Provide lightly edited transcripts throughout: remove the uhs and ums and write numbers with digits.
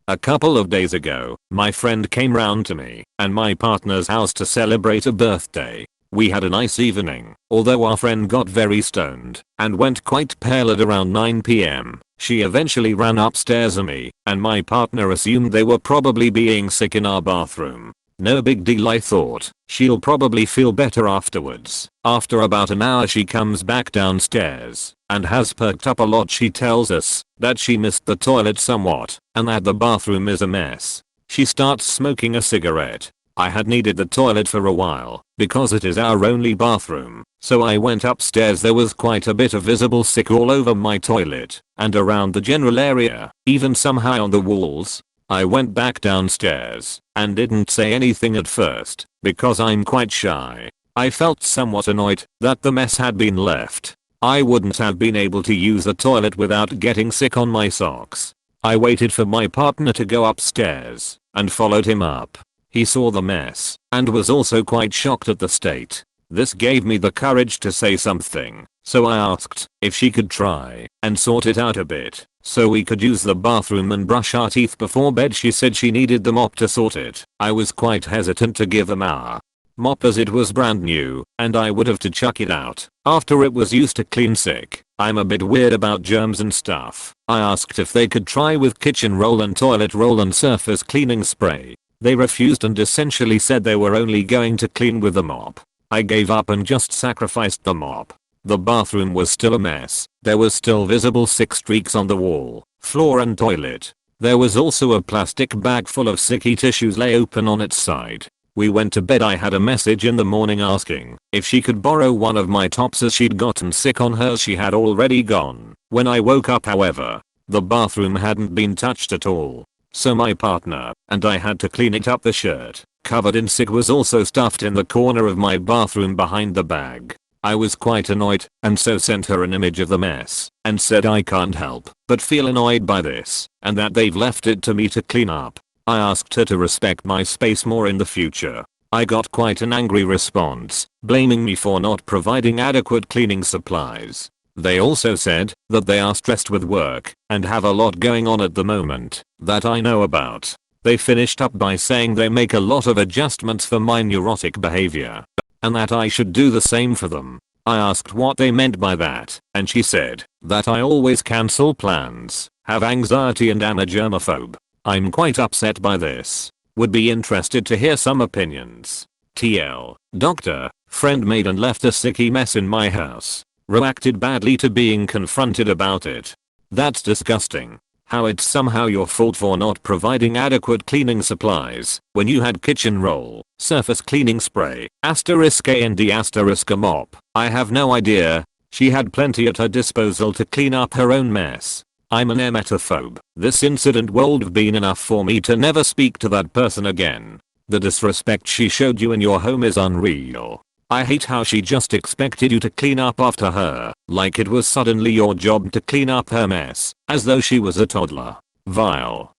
A couple of days ago, my friend came round to me and my partner's house to celebrate a birthday. We had a nice evening, although our friend got very stoned and went quite pale at around 9 p.m. She eventually ran upstairs and me and my partner assumed they were probably being sick in our bathroom. No big deal, I thought. She'll probably feel better afterwards. After about an hour she comes back downstairs and has perked up a lot. She tells us that she missed the toilet somewhat and that the bathroom is a mess. She starts smoking a cigarette. I had needed the toilet for a while because it is our only bathroom, so I went upstairs. There was quite a bit of visible sick all over my toilet and around the general area, even some high on the walls. I went back downstairs and didn't say anything at first because I'm quite shy. I felt somewhat annoyed that the mess had been left. I wouldn't have been able to use the toilet without getting sick on my socks. I waited for my partner to go upstairs and followed him up. He saw the mess and was also quite shocked at the state. This gave me the courage to say something, so I asked if she could try and sort it out a bit so we could use the bathroom and brush our teeth before bed. She said she needed the mop to sort it. I was quite hesitant to give them our mop as it was brand new and I would have to chuck it out after it was used to clean sick. I'm a bit weird about germs and stuff. I asked if they could try with kitchen roll and toilet roll and surface cleaning spray. They refused and essentially said they were only going to clean with the mop. I gave up and just sacrificed the mop. The bathroom was still a mess. There was still visible sick streaks on the wall, floor and toilet. There was also a plastic bag full of sicky tissues lay open on its side. We went to bed. I had a message in the morning asking if she could borrow one of my tops as she'd gotten sick on hers. She had already gone. When I woke up, however, the bathroom hadn't been touched at all. So my partner and I had to clean it up. The shirt, covered in sick, was also stuffed in the corner of my bathroom behind the bag. I was quite annoyed and so sent her an image of the mess and said I can't help but feel annoyed by this and that they've left it to me to clean up. I asked her to respect my space more in the future. I got quite an angry response, blaming me for not providing adequate cleaning supplies. They also said that they are stressed with work and have a lot going on at the moment that I know about. They finished up by saying they make a lot of adjustments for my neurotic behavior and that I should do the same for them. I asked what they meant by that and she said that I always cancel plans, have anxiety and am a germaphobe. I'm quite upset by this. Would be interested to hear some opinions. TL. Doctor, friend made and left a sicky mess in my house. Reacted badly to being confronted about it. That's disgusting. How it's somehow your fault for not providing adequate cleaning supplies when you had kitchen roll, surface cleaning spray, asterisk and asterisk a mop. I have no idea. She had plenty at her disposal to clean up her own mess. I'm an emetophobe. This incident would have been enough for me to never speak to that person again. The disrespect she showed you in your home is unreal. I hate how she just expected you to clean up after her, like it was suddenly your job to clean up her mess, as though she was a toddler. Vile.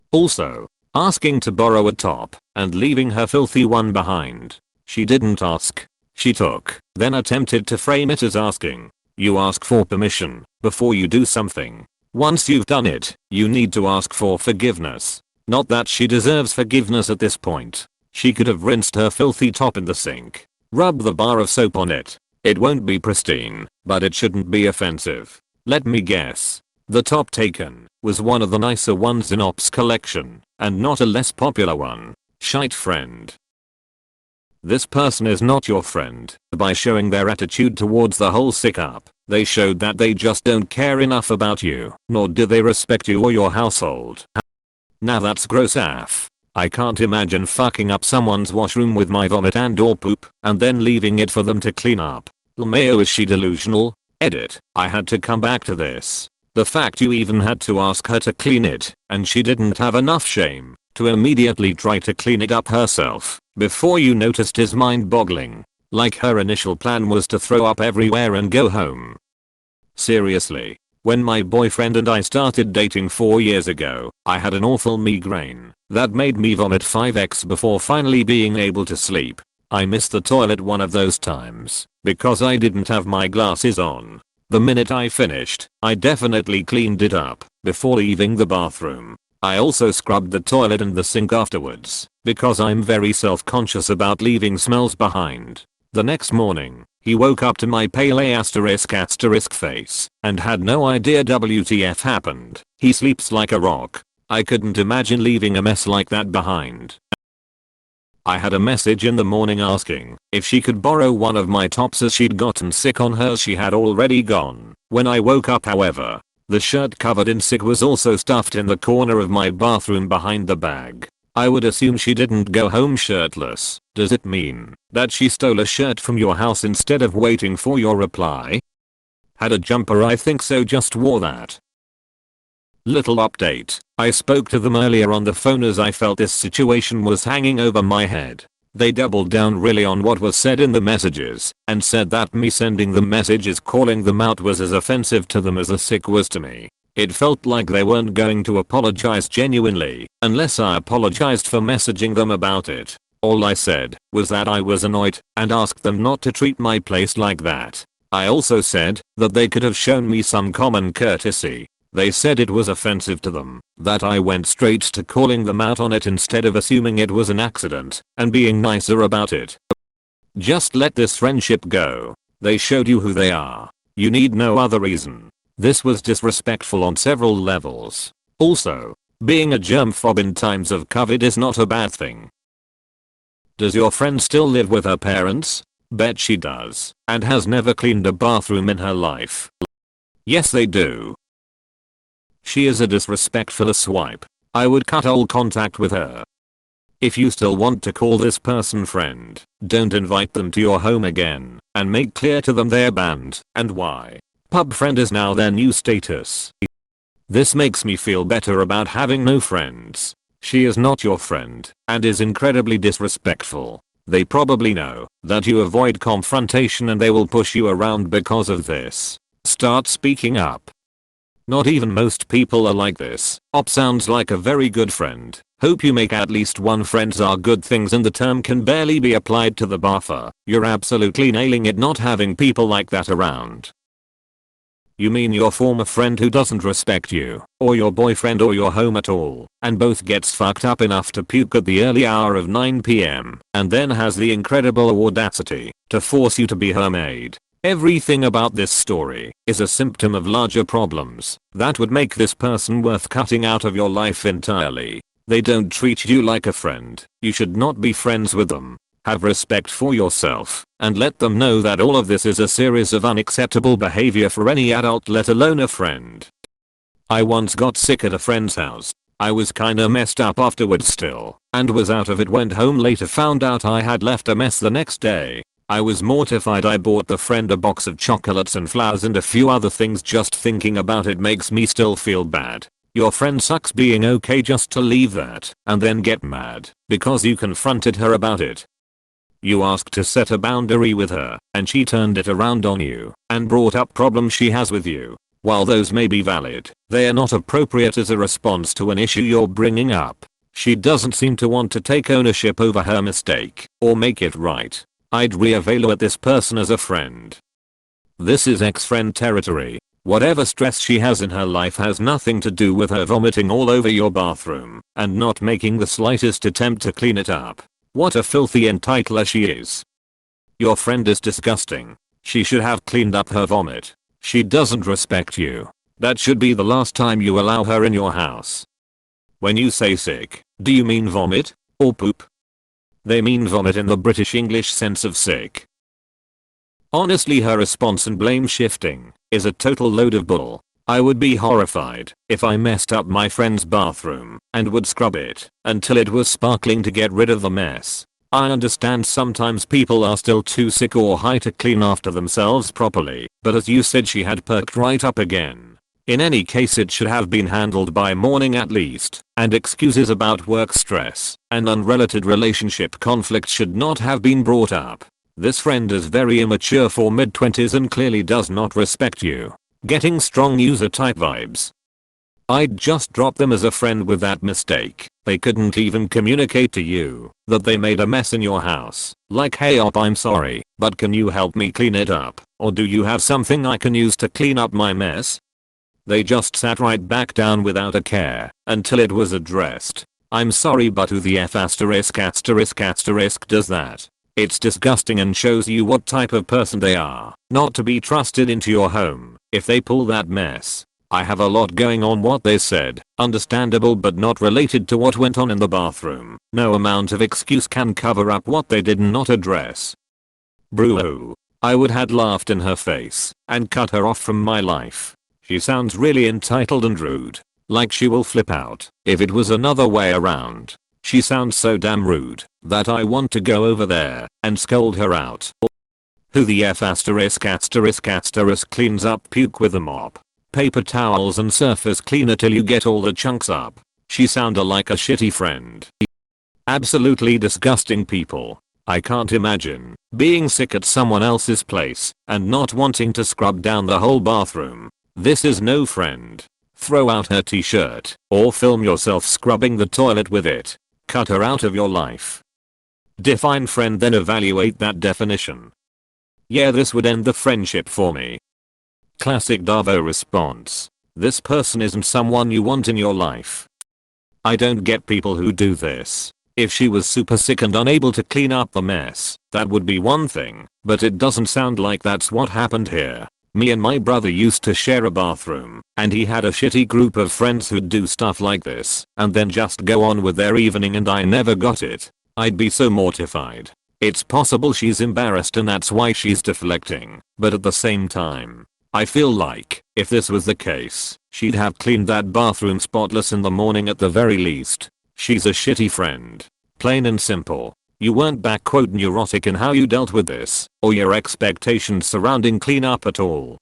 Also, asking to borrow a top and leaving her filthy one behind. She didn't ask. She took, then attempted to frame it as asking. You ask for permission before you do something. Once you've done it, you need to ask for forgiveness. Not that she deserves forgiveness at this point. She could have rinsed her filthy top in the sink. Rub the bar of soap on it. It won't be pristine, but it shouldn't be offensive. Let me guess. The top taken was one of the nicer ones in Op's collection, and not a less popular one. Shite friend. This person is not your friend. By showing their attitude towards the whole sick up, they showed that they just don't care enough about you, nor do they respect you or your household. Now that's gross AF. I can't imagine fucking up someone's washroom with my vomit and or poop and then leaving it for them to clean up. LMAO, is she delusional? Edit. I had to come back to this. The fact you even had to ask her to clean it and she didn't have enough shame to immediately try to clean it up herself before you noticed is mind-boggling. Like her initial plan was to throw up everywhere and go home. Seriously. When my boyfriend and I started dating 4 years ago, I had an awful migraine that made me vomit 5x before finally being able to sleep. I missed the toilet one of those times because I didn't have my glasses on. The minute I finished, I definitely cleaned it up before leaving the bathroom. I also scrubbed the toilet and the sink afterwards, because I'm very self-conscious about leaving smells behind. The next morning, he woke up to my pale asterisk face and had no idea WTF happened. He sleeps like a rock. I couldn't imagine leaving a mess like that behind. I had a message in the morning asking if she could borrow one of my tops as she'd gotten sick on hers she had already gone. When I woke up however, the shirt covered in sick was also stuffed in the corner of my bathroom behind the bag. I would assume she didn't go home shirtless. Does it mean that she stole a shirt from your house instead of waiting for your reply? Had a jumper, I think so, just wore that. Little update. I spoke to them earlier on the phone as I felt this situation was hanging over my head. They doubled down really on what was said in the messages and said that me sending the messages calling them out was as offensive to them as the sick was to me. It felt like they weren't going to apologize genuinely unless I apologized for messaging them about it. All I said was that I was annoyed and asked them not to treat my place like that. I also said that they could have shown me some common courtesy. They said it was offensive to them that I went straight to calling them out on it instead of assuming it was an accident and being nicer about it. Just let this friendship go. They showed you who they are. You need no other reason. This was disrespectful on several levels. Also, being a germphobe in times of COVID is not a bad thing. Does your friend still live with her parents? Bet she does, and has never cleaned a bathroom in her life. Yes, they do. She is a disrespectful swipe. I would cut all contact with her. If you still want to call this person friend, don't invite them to your home again, and make clear to them they're banned and why. Pub friend is now their new status. This makes me feel better about having no friends. She is not your friend and is incredibly disrespectful. They probably know that you avoid confrontation and they will push you around because of this. Start speaking up. Not even most people are like this. Op sounds like a very good friend. Hope you make at least one. Friends are good things and the term can barely be applied to the buffer. You're absolutely nailing it not having people like that around. You mean your former friend who doesn't respect you, or your boyfriend or your home at all, and both gets fucked up enough to puke at the early hour of 9 PM, and then has the incredible audacity to force you to be her maid. Everything about this story is a symptom of larger problems that would make this person worth cutting out of your life entirely. They don't treat you like a friend. You should not be friends with them. Have respect for yourself and let them know that all of this is a series of unacceptable behavior for any adult, let alone a friend. I once got sick at a friend's house. I was kinda messed up afterwards still and was out of it. Went home later, found out I had left a mess the next day. I was mortified. I bought the friend a box of chocolates and flowers and a few other things. Just thinking about it makes me still feel bad. Your friend sucks being okay just to leave that and then get mad because you confronted her about it. You asked to set a boundary with her and she turned it around on you and brought up problems she has with you. While those may be valid, they are not appropriate as a response to an issue you're bringing up. She doesn't seem to want to take ownership over her mistake or make it right. I'd reevaluate this person as a friend. This is ex-friend territory. Whatever stress she has in her life has nothing to do with her vomiting all over your bathroom and not making the slightest attempt to clean it up. What a filthy entitler she is. Your friend is disgusting. She should have cleaned up her vomit. She doesn't respect you. That should be the last time you allow her in your house. When you say sick, do you mean vomit or poop? They mean vomit in the British English sense of sick. Honestly, her response and blame shifting is a total load of bull. I would be horrified if I messed up my friend's bathroom and would scrub it until it was sparkling to get rid of the mess. I understand sometimes people are still too sick or high to clean after themselves properly, but as you said, she had perked right up again. In any case, it should have been handled by morning at least, and excuses about work stress and unrelated relationship conflict should not have been brought up. This friend is very immature for mid-20s and clearly does not respect you. Getting strong user type vibes. I'd just drop them as a friend with that mistake. They couldn't even communicate to you that they made a mess in your house. Like, hey op, I'm sorry, but can you help me clean it up? Or do you have something I can use to clean up my mess? They just sat right back down without a care until it was addressed. I'm sorry, but who the F asterisk asterisk asterisk does that? It's disgusting and shows you what type of person they are. Not to be trusted into your home if they pull that mess. I have a lot going on what they said. Understandable but not related to what went on in the bathroom. No amount of excuse can cover up what they did not address. Bro. I would had laughed in her face and cut her off from my life. She sounds really entitled and rude. Like she will flip out if it was another way around. She sounds so damn rude that I want to go over there and scold her out. Who the F asterisk asterisk asterisk cleans up puke with a mop, paper towels and surface cleaner till you get all the chunks up? She sounded like a shitty friend. Absolutely disgusting people. I can't imagine being sick at someone else's place and not wanting to scrub down the whole bathroom. This is no friend. Throw out her t-shirt or film yourself scrubbing the toilet with it. Cut her out of your life. Define friend, then evaluate that definition. Yeah, this would end the friendship for me. Classic Davo response. This person isn't someone you want in your life. I don't get people who do this. If she was super sick and unable to clean up the mess, that would be one thing, but it doesn't sound like that's what happened here. Me and my brother used to share a bathroom, and he had a shitty group of friends who'd do stuff like this and then just go on with their evening, and I never got it. I'd be so mortified. It's possible she's embarrassed and that's why she's deflecting, but at the same time, I feel like if this was the case, she'd have cleaned that bathroom spotless in the morning at the very least. She's a shitty friend. Plain and simple. You weren't neurotic in how you dealt with this, or your expectations surrounding cleanup at all.